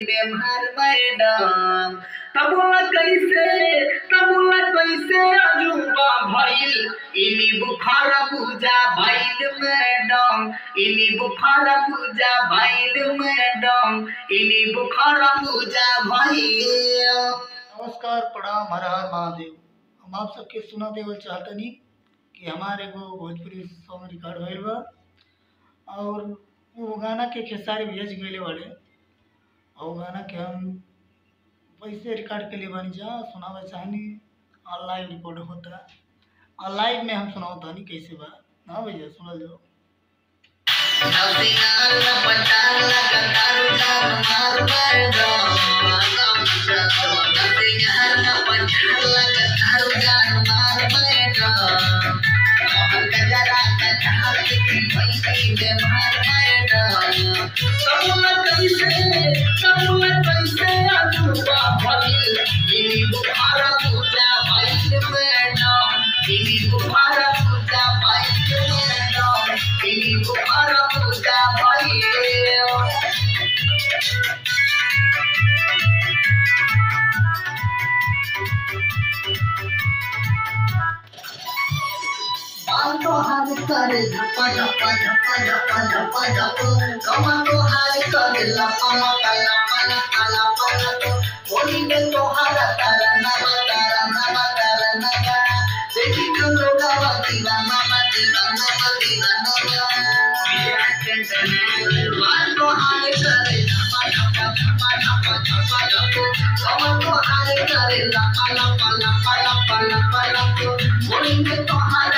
बेमार मैडम तबला कैसे अजूबा भइल इनी बुखारा पूजा भइल मैडम इनी बुखारा पूजा भइल मैडम इनी बुखारा पूजा भइल। नमस्कार, प्रणाम, हर हर महादेव। हम आप सबके सुना देवल चाहतनी कि हमारे को भोजपुरी सॉन्ग रिकॉर्ड भइल बा और वो गाना के खेसारी भेज गए वाले और गाना के हम वैसे रिकॉर्ड के लिए बनी जा सुनावे चाहनी और लाइव रिकॉर्ड होता और लाइव में हम सुनावता नहीं कैसे बा ना भैया सुनल जाओ। तो हाथ करे झपा झपा झपा झपा झपा झपा कमा तो हाथ करे लपा लपा लपा लपा लपा लपा बोली में तो हाथ तारा नवा देखी तो लोग दीवाना दीवाना मान तो हाथ करे झपा झपा झपा झपा झपा झपा कमा तो हाथ करे लपा लपा लपा लपा लपा लपा बोली में तो हाथ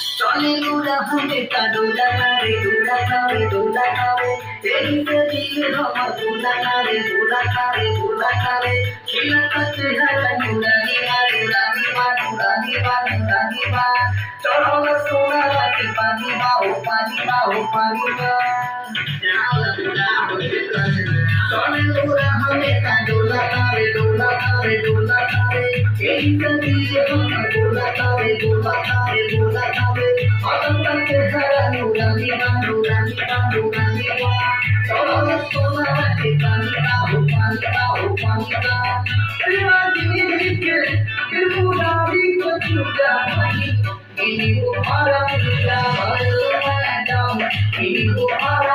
हमें का डोला रे तेरी से दिल हम डोला रे खिला कते हरा नुरानी बा चलो सोना राती पानी बा सोने लोरा हमें का डोला रे तेरी से दिल हम डोला रे अदम करके हरा नुरानी बा चलो सोना राती पानी बा दीवानी के गुलाबी को छुड़ा इनी बुखारा पूजा मैडम इनी बुखारा